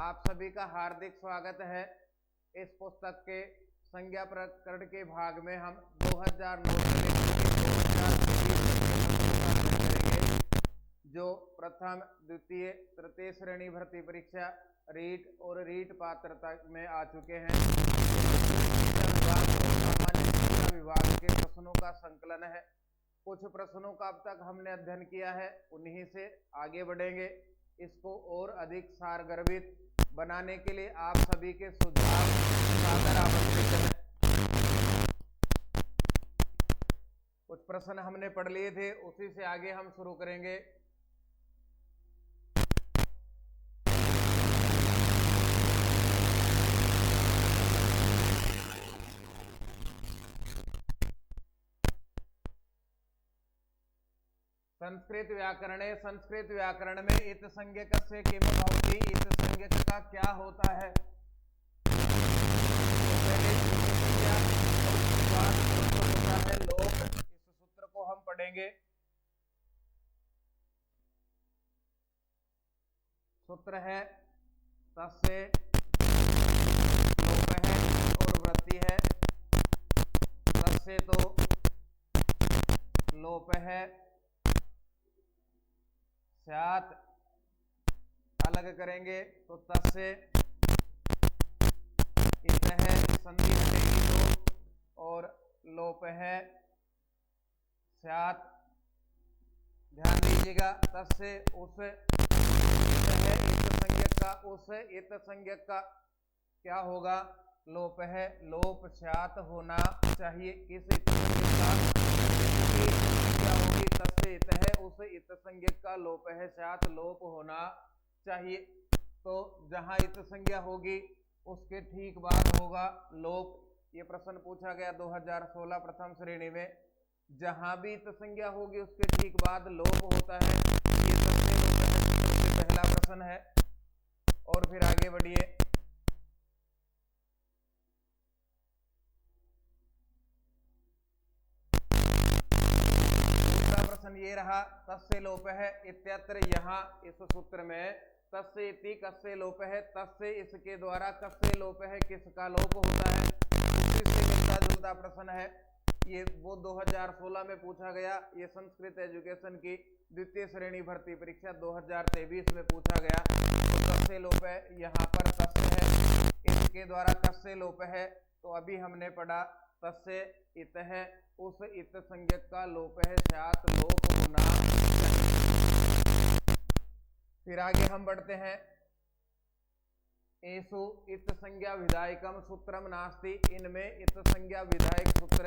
आप सभी का हार्दिक स्वागत है। इस पुस्तक के संज्ञा प्रकरण के भाग में हम 2009 करेंगे, जो प्रथम, द्वितीय, तृतीय श्रेणी भर्ती परीक्षा रीट और रीट पात्रता में आ चुके हैं। सामान्य शिक्षा विभाग के प्रश्नों का संकलन है। कुछ प्रश्नों का अब तक हमने अध्ययन किया है, उन्हीं से आगे बढ़ेंगे। इसको और अधिक सारगर्भित बनाने के लिए आप सभी के सुझाव सादर आमंत्रित हैं। कुछ प्रश्न हमने पढ़ लिए थे, उसी से आगे हम शुरू करेंगे। संस्कृत व्याकरण में इत संज्ञकस्य किम भवति, इत संज्ञक का क्या होता है। लोक, इस सूत्र को हम पढ़ेंगे। सूत्र है तस्य लोप है और वृत्ति है। तस्य तो लोप है, स्यात् अलग करेंगे तो तस्य इत है, संधि बनेगी तो, और लोप है स्यात्। ध्यान दीजिएगा, तस्य उस है इत संज्ञक का, उस इत संज्ञक का क्या होगा, लोप है। लोप स्यात् होना चाहिए। किस इत संज्ञक का क्या होगी, तस्य इत है, उस इत संज्ञक का लोप है स्यात्, लोप होना चाहिए। तो जहां इत संज्ञा होगी उसके ठीक बाद होगा लोप। ये प्रश्न पूछा गया 2016 प्रथम श्रेणी में। जहां भी इत संज्ञा होगी उसके ठीक बाद लोप होता है। ये सबसे पहला प्रश्न है। और फिर आगे बढ़िए। प्रश्न ये रहा, तस्य लोप है इत्यत्र, यहाँ इस सूत्र में तस्य इति कस्य लोप है, तस्य इसके द्वारा कस्य लोप है, किसका लोप होता है। उसी से मिलता जुलता प्रश्न है ये, वो 2016 में पूछा गया। ये संस्कृत एजुकेशन की द्वितीय श्रेणी भर्ती परीक्षा 2023 में पूछा गया। तो कस्य लोप है, यहाँ पर तस्य है, इसके द्वारा कस्य लोप है। तो अभी हमने पढ़ा तस्य इत है, उस इत संज्ञक का लोप है स्यात्, लोप होना। फिर आगे हम बढ़ते हैं। एषु इत संज्ञा विधायकम सूत्रम नास्ति, इनमें इत संज्ञा विधायक सूत्र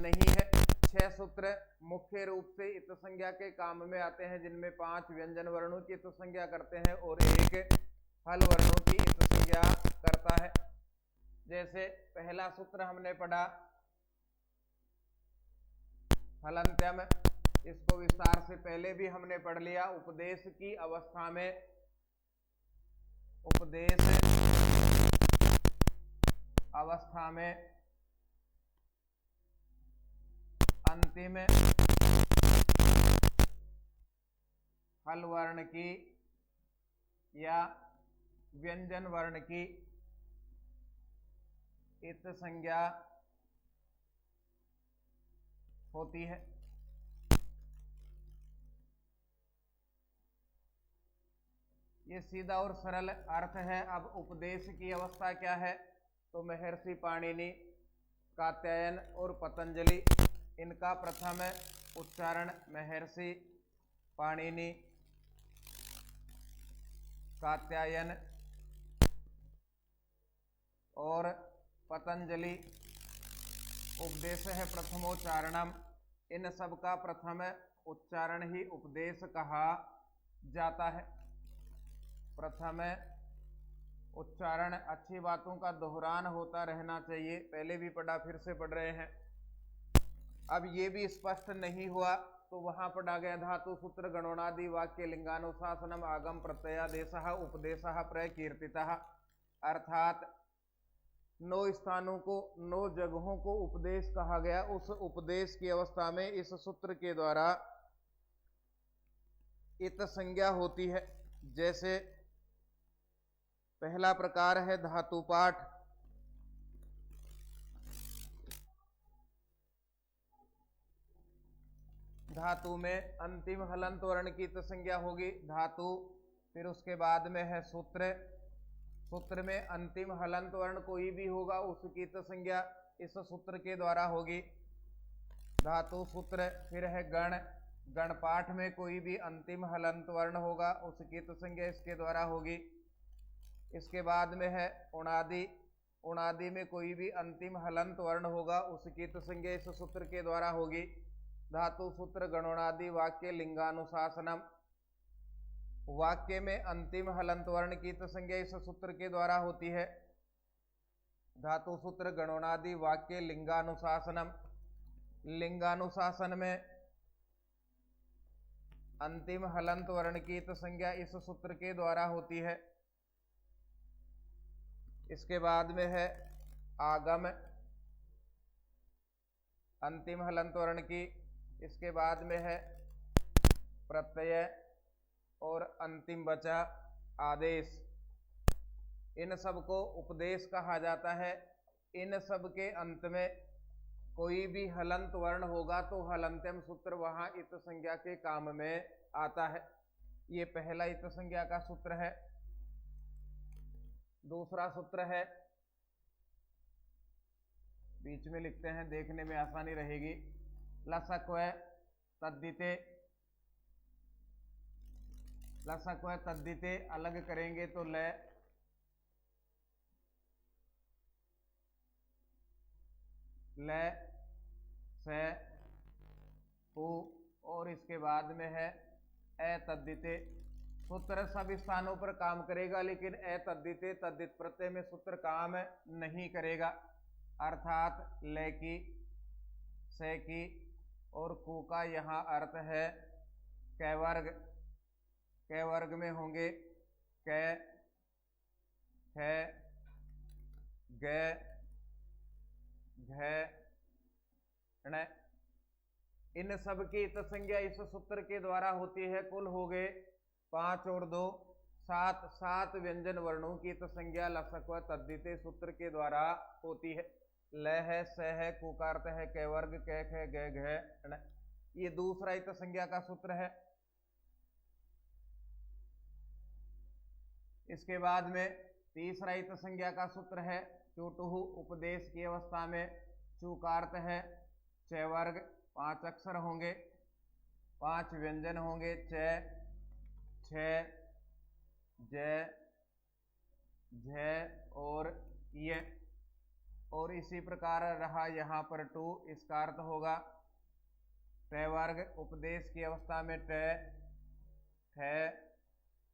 नहीं है। 6 सूत्र मुख्य रूप से इत संज्ञा के काम में आते हैं, जिनमें 5 व्यंजन वर्णों की इत संज्ञा करते हैं और 1 हल वर्णों की इत संज्ञा करता है। जैसे पहला सूत्र हमने पढ़ा हलन्त्यम, इसको विस्तार से पहले भी हमने पढ़ लिया। उपदेश की अवस्था में, उपदेश अवस्था में अंतिम हल वर्ण की या व्यंजन वर्ण की इत संज्ञा होती है। ये सीधा और सरल अर्थ है। अब उपदेश की अवस्था क्या है, तो महर्षि पाणिनि, कात्यायन और पतंजलि, इनका प्रथम उच्चारण महर्षि पाणिनि, कात्यायन और पतंजलि, उपदेश है प्रथमोच्चारणम। इन सब का प्रथम उच्चारण ही उपदेश कहा जाता है। प्रथम उच्चारण, अच्छी बातों का दोहरान होता रहना चाहिए। पहले भी पढ़ा, फिर से पढ़ रहे हैं। अब ये भी स्पष्ट नहीं हुआ तो वहां पढ़ा गया धातु सूत्र गणोनादि वाक्य लिंगानुशासनम आगम प्रत्ययादेशः उपदेशः प्रकीर्तितः, अर्थात 9 स्थानों को, 9 जगहों को उपदेश कहा गया। उस उपदेश की अवस्था में इस सूत्र के द्वारा इत संज्ञा होती है। जैसे पहला प्रकार है धातु पाठ। धातु में अंतिम हलंत वर्ण की तो संज्ञा होगी धातु, फिर उसके बाद में है सूत्र। सूत्र में अंतिम हलंत वर्ण कोई भी होगा उसकी तो संज्ञा इस सूत्र के द्वारा होगी, धातु सूत्र। फिर है गण। गण पाठ में कोई भी अंतिम हलंत वर्ण होगा उसकी तो संज्ञा इसके द्वारा होगी। इसके बाद में है उणादि। उणादि में कोई भी अंतिम हलंत वर्ण होगा उसकी तो संज्ञा इस सूत्र के द्वारा होगी, धातु सूत्र गणोणादि वाक्य लिंगानुशासनम। वाक्य में अंतिम हलंत वर्ण की तो संज्ञा इस सूत्र के द्वारा होती है, धातु सूत्र गणोणादि वाक्य लिंगानुशासनम। लिंगानुशासन में अंतिम हलंत वर्ण की तो संज्ञा इस सूत्र के द्वारा होती है। इसके बाद में है आगम, अंतिम हलंत वर्ण की। इसके बाद में है प्रत्यय और अंतिम बचा आदेश। इन सब को उपदेश कहा जाता है। इन सब के अंत में कोई भी हलंत वर्ण होगा तो हलंत्यम सूत्र वहां इत संज्ञा के काम में आता है। ये पहला इत संज्ञा का सूत्र है। दूसरा सूत्र है, बीच में लिखते हैं देखने में आसानी रहेगी, लसक्व तद्दिते। लसक्व तद्दिते अलग करेंगे तो ल से उ, और इसके बाद में है अतद्दिते। सूत्र सब स्थानों पर काम करेगा लेकिन अतद्दिते तद्दित प्रत्यय में सूत्र काम नहीं करेगा, अर्थात ले की, से की और कु का यहाँ अर्थ है कैवर्ग। कैवर्ग में होंगे कै, ख, ग, घ, ण। इन सब की इत संज्ञा इस सूत्र के द्वारा होती है। कुल हो गए 5 और 2 7। 7 व्यंजन वर्णों की इत संज्ञा लसक्व तद्दिते सूत्र के द्वारा होती है। ल है, स है, कुकार्त है, कैवर्ग, कै, ख, ग, घ, ण। ये दूसरा इत संज्ञा का सूत्र है। इसके बाद में तीसरा इत संज्ञा का सूत्र है चुटुः। उपदेश की अवस्था में चुकार्त है चवर्ग, 5 अक्षर होंगे, 5 व्यंजन होंगे, च, छ, ज, झ और य। और इसी प्रकार रहा यहाँ पर टू, इसका अर्थ होगा टवर्ग। उपदेश की अवस्था में ट, ठ,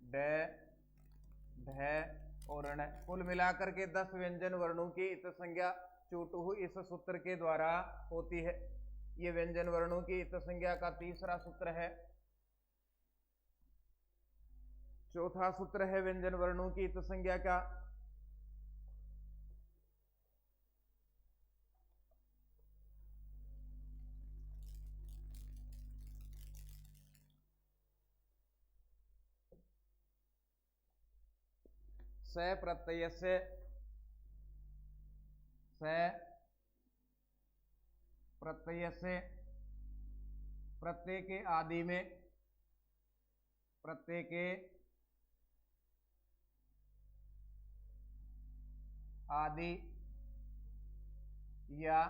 ड, ढ और ण। कुल मिलाकर के 10 व्यंजन वर्णों की इत संज्ञा चुटुः इस सूत्र के द्वारा होती है। ये व्यंजन वर्णों की इत संज्ञा का तीसरा सूत्र है। चौथा सूत्र है व्यंजन वर्णों की इत संज्ञा का स प्रत्यय से, स प्रत्यय से, प्रत्यय के आदि में, प्रत्यय के आदि या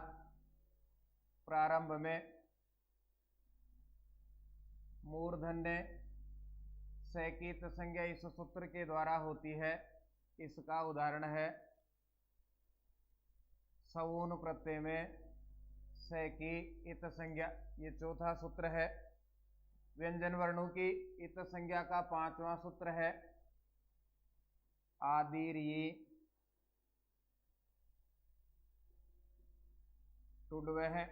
प्रारंभ में मूर्धन्य से की इत संज्ञा इस सूत्र के द्वारा होती है। इसका उदाहरण है सवून प्रत्यय में से की इत संज्ञा। ये चौथा सूत्र है। व्यंजन वर्णों की इत संज्ञा का 5वां सूत्र है आदिर्यी टुडवह।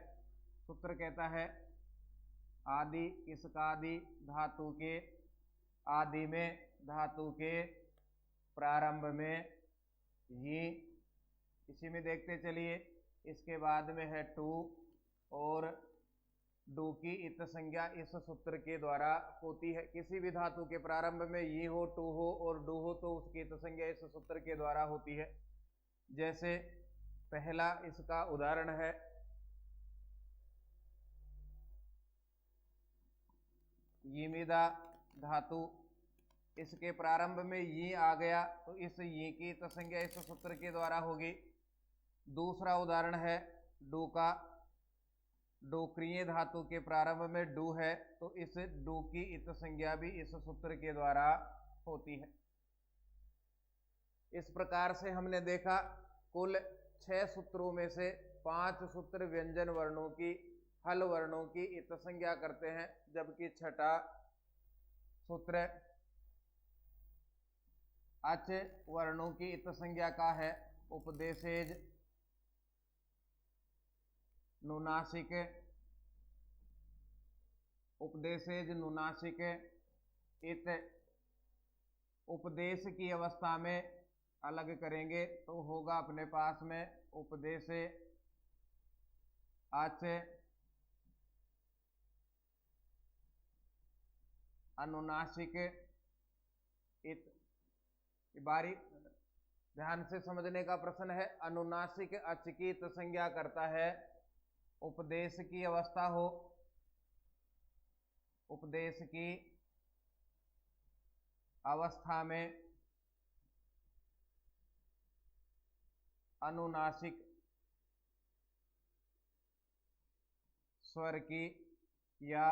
सूत्र कहता है आदि, किसका आदि? धातु के आदि में, धातु के प्रारंभ में ही। इसी में देखते चलिए। इसके बाद में है टू और डू डू की इत संज्ञा इस सूत्र के द्वारा होती है। किसी भी धातु के प्रारंभ में ये हो, टू हो और डू हो तो उसकी इत संज्ञा इस सूत्र के द्वारा होती है। जैसे पहला इसका उदाहरण है यिमिदा धातु, इसके प्रारंभ में ये आ गया तो इस ये की इत संज्ञा इस सूत्र के द्वारा होगी। दूसरा उदाहरण है डू का, डोक्रिय धातु के प्रारंभ में डू है तो इस डू की इत संज्ञा भी इस सूत्र के द्वारा होती है। इस प्रकार से हमने देखा कुल 6 सूत्रों में से 5 सूत्र व्यंजन वर्णों की, हल वर्णों की इत संज्ञा करते हैं, जबकि छठा सूत्र अच वर्णों की इत संज्ञा का है। उपदेशेज, नुनासिक, उपदेशेज नुनासिक इत उपदेश की अवस्था में अलग करेंगे तो होगा अपने पास में उपदेश अच अनुनासिक इत। बारी ध्यान से समझने का प्रश्न है। अनुनासिक अच की इत संज्ञा करता है उपदेश की अवस्था हो, उपदेश की अवस्था में अनुनासिक स्वर की या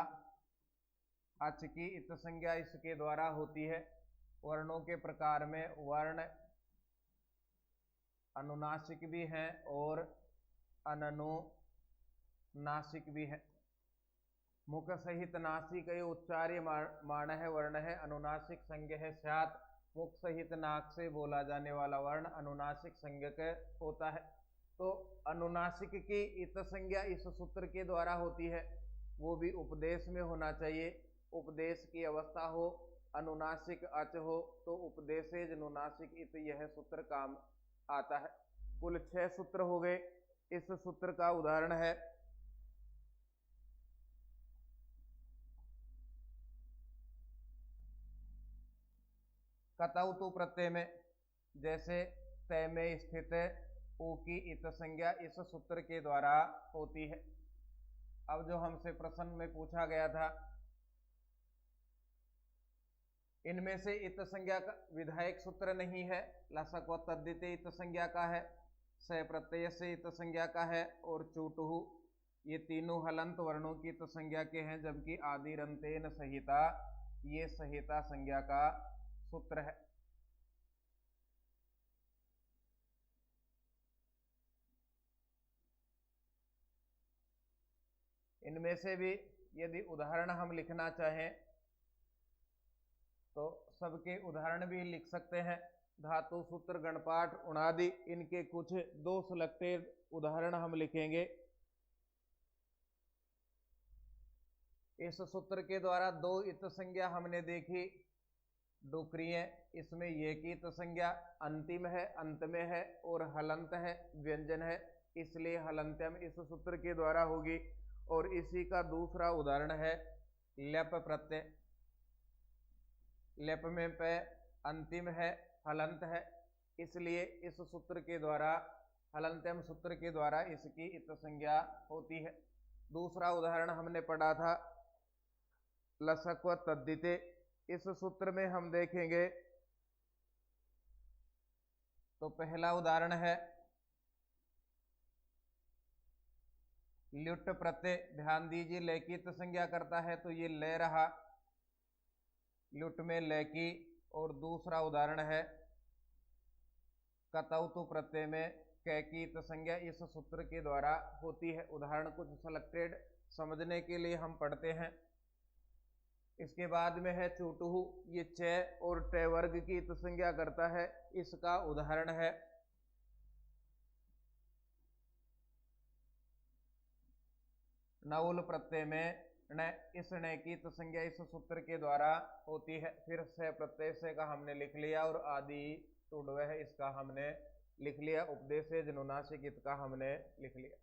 अच की इत संज्ञा इसके द्वारा होती है। वर्णों के प्रकार में वर्ण अनुनासिक भी हैं और अननुनासिक भी है। मुख सहित नासिक उच्चार्य माण है वर्ण है, अनुनासिक संज्ञ है स्यात्। मुख सहित नाक से बोला जाने वाला वर्ण अनुनासिक संज्ञक होता है। तो अनुनासिक की इत संज्ञा इस सूत्र के द्वारा होती है, वो भी उपदेश में होना चाहिए। उपदेश की अवस्था हो, अनुनासिक अच हो तो उपदेशेज नुनासिक इत यह सूत्र काम आता है। कुल 6 सूत्र हो गए। इस सूत्र का उदाहरण है कतौतु प्रत्यय में, जैसे तय में स्थित ऊ की इत संज्ञा इस सूत्र के द्वारा होती है। अब जो हमसे प्रश्न में पूछा गया था, इनमें से इत संज्ञा का विधायक सूत्र नहीं है। लसक व तद्धित इत संज्ञा का है, स प्रत्यय से इत संज्ञा का है और चूटुहु, ये तीनों हलंत वर्णों की इत संज्ञा के हैं, जबकि आदिरंतेन संहिता ये संहिता संज्ञा का सूत्र है। इनमें से भी यदि उदाहरण हम लिखना चाहें तो सबके उदाहरण भी लिख सकते हैं। धातु सूत्र गणपाठ उणादि, इनके कुछ 2 सिलेक्टेड उदाहरण हम लिखेंगे। इस सूत्र के द्वारा 2 इत संज्ञा हमने देखी। डुक्रिय, इसमें ये की इत संज्ञा अंतिम है, अंत में है और हलंत है, व्यंजन है, इसलिए हलंत्यम इस सूत्र के द्वारा होगी। और इसी का दूसरा उदाहरण है लेप प्रत्यय। लेप में पे अंतिम है, हलंत है, इसलिए इस सूत्र के द्वारा, हलंत्यम सूत्र के द्वारा इसकी इत संज्ञा होती है। दूसरा उदाहरण हमने पढ़ा था लसक व तद्धिते। इस सूत्र में हम देखेंगे तो पहला उदाहरण है ल्युट प्रत्यय। ध्यान दीजिए लय की इत संज्ञा करता है तो ये लय रहा, ल्युट में लय की। और दूसरा उदाहरण है कतौतु प्रत्यय में कै की इत संज्ञा इस सूत्र के द्वारा होती है। उदाहरण कुछ सिलेक्टेड समझने के लिए हम पढ़ते हैं। इसके बाद में है चूटुहु, ये च और ट वर्ग की इत संज्ञा करता है, इसका उदाहरण है नवुल प्रत्यय में न, इस न की इत संज्ञा इस सूत्र के द्वारा होती है। फिर से प्रत्यय से का हमने लिख लिया और आदि टुडवह इसका हमने लिख लिया। उपदेशेज नुनासिक इत का हमने लिख लिया।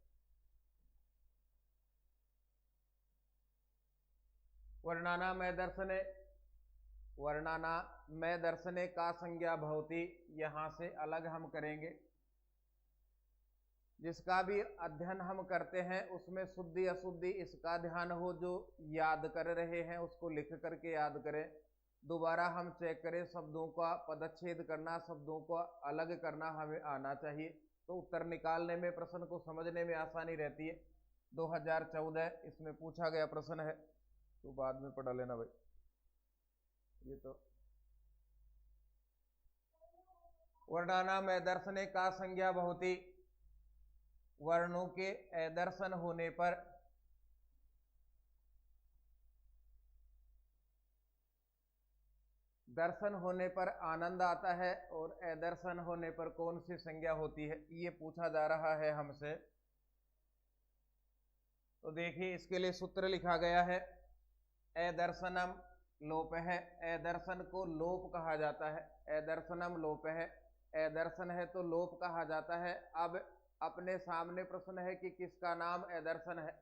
वर्णानामय दर्शने, वर्णानामय दर्शने का संज्ञा भवति, यहाँ से अलग हम करेंगे। जिसका भी अध्ययन हम करते हैं उसमें शुद्धि अशुद्धि इसका ध्यान हो, जो याद कर रहे हैं उसको लिख करके याद करें। दोबारा हम चेक करें, शब्दों का पदच्छेद करना, शब्दों को अलग करना हमें आना चाहिए, तो उत्तर निकालने में, प्रश्न को समझने में आसानी रहती है। 2014 इसमें पूछा गया प्रश्न है, तो बाद में पढ़ा लेना भाई। ये तो वर्णानामय दर्शने का संज्ञा भवति, वर्णों के अदर्शन होने पर दर्शन होने पर आनंद आता है और अदर्शन होने पर कौन सी संज्ञा होती है, ये पूछा जा रहा है हमसे। तो देखिए इसके लिए सूत्र लिखा गया है, अदर्शनम लोप है, अदर्शन को लोप कहा जाता है, अदर्शनम लोप है, अदर्शन है तो लोप कहा जाता है। अब अपने सामने प्रश्न है कि किसका नाम अदर्शन है,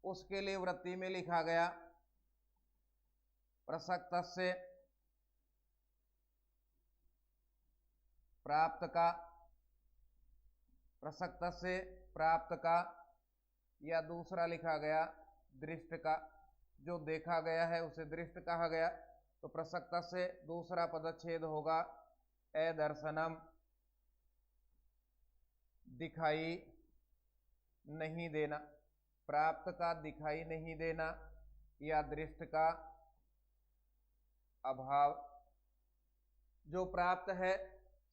उसके लिए वृत्ति में लिखा गया प्रसक्तस्य प्राप्त का, प्रसक्तस्य प्राप्त का, या दूसरा लिखा गया दृष्ट का, जो देखा गया है उसे दृष्ट कहा गया। तो प्रसक्तस्य दूसरा पदच्छेद होगा अदर्शनम, दिखाई नहीं देना, प्राप्त का दिखाई नहीं देना, या दृष्ट का अभाव। जो प्राप्त है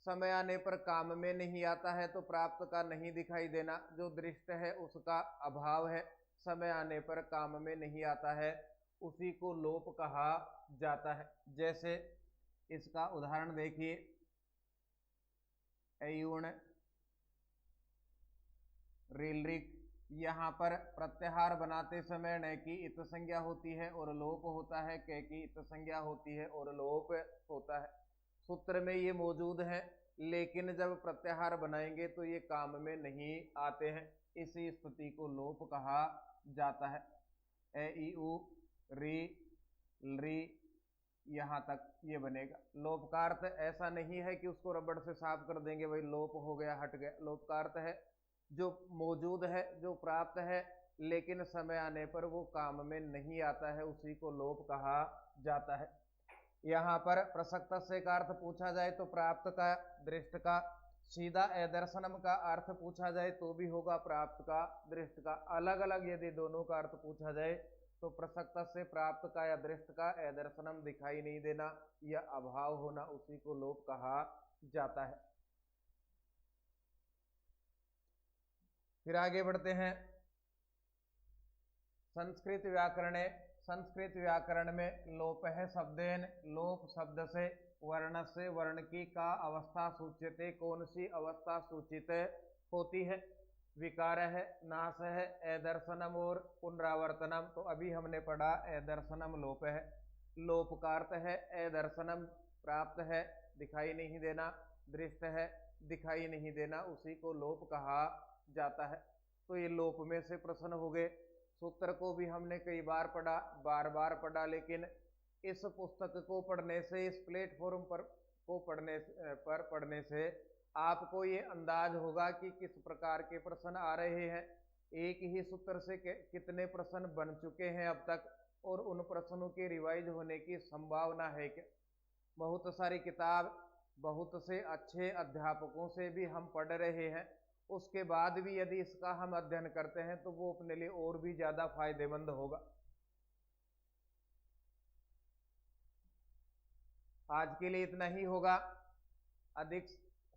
समय आने पर काम में नहीं आता है तो प्राप्त का नहीं दिखाई देना, जो दृष्ट है उसका अभाव है, समय आने पर काम में नहीं आता है, उसी को लोप कहा जाता है। जैसे इसका उदाहरण देखिए, अयूण रीलरिक, यहाँ पर प्रत्याहार बनाते समय न की इत संज्ञा होती है और लोप होता है, क की इत संज्ञा होती है और लोप होता है। सूत्र में ये मौजूद है, लेकिन जब प्रत्याहार बनाएंगे तो ये काम में नहीं आते हैं, इसी स्थिति को लोप कहा जाता है। ए ई उ री री यहाँ तक ये बनेगा। लोप का अर्थ ऐसा नहीं है कि उसको रबड़ से साफ कर देंगे भाई लोप हो गया हट गया। लोप का अर्थ है जो मौजूद है, जो प्राप्त है, लेकिन समय आने पर वो काम में नहीं आता है, उसी को लोप कहा जाता है। यहाँ पर प्रसक्तस्य का अर्थ पूछा जाए तो प्राप्त का, दृष्ट का। सीधा अदर्शनम का अर्थ पूछा जाए तो भी होगा प्राप्त का, दृष्ट का। अलग अलग यदि दोनों का अर्थ पूछा जाए तो प्रसक्तस्य प्राप्त का या दृष्ट का, अदर्शनम दिखाई नहीं देना या अभाव होना, उसी को लोप कहा जाता है। फिर आगे बढ़ते हैं। संस्कृत व्याकरणे, संस्कृत व्याकरण में लोप है शब्देन, लोप शब्द से वर्ण से वर्ण की का अवस्था सूचित, कौन सी अवस्था सूचित होती है? विकार है, नाश है, अदर्शनम और पुनरावर्तनम। तो अभी हमने पढ़ा अदर्शनम लोप है। लोप का अर्थ है अदर्शनम प्राप्त है, दिखाई नहीं देना, दृष्ट है, दिखाई नहीं देना, उसी को लोप कहा जाता है। तो ये लोप में से प्रश्न हो गए। सूत्र को भी हमने कई बार पढ़ा, बार बार पढ़ा, लेकिन इस पुस्तक को पढ़ने से, इस प्लेटफॉर्म पर को पढ़ने से आपको ये अंदाज होगा कि किस प्रकार के प्रश्न आ रहे हैं। एक ही सूत्र से कितने प्रश्न बन चुके हैं अब तक, और उन प्रश्नों के रिवाइज होने की संभावना है क्या? बहुत सारी किताब, बहुत से अच्छे अध्यापकों से भी हम पढ़ रहे हैं, उसके बाद भी यदि इसका हम अध्ययन करते हैं तो वो अपने लिए और भी ज्यादा फायदेमंद होगा। आज के लिए इतना ही होगा। अधिक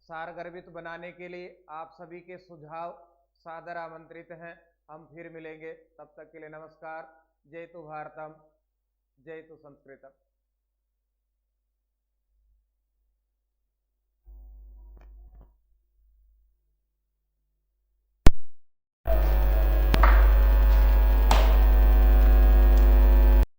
सारगर्भित बनाने के लिए आप सभी के सुझाव सादर आमंत्रित हैं। हम फिर मिलेंगे, तब तक के लिए नमस्कार। जय तु भारतम, जय तु संस्कृतम।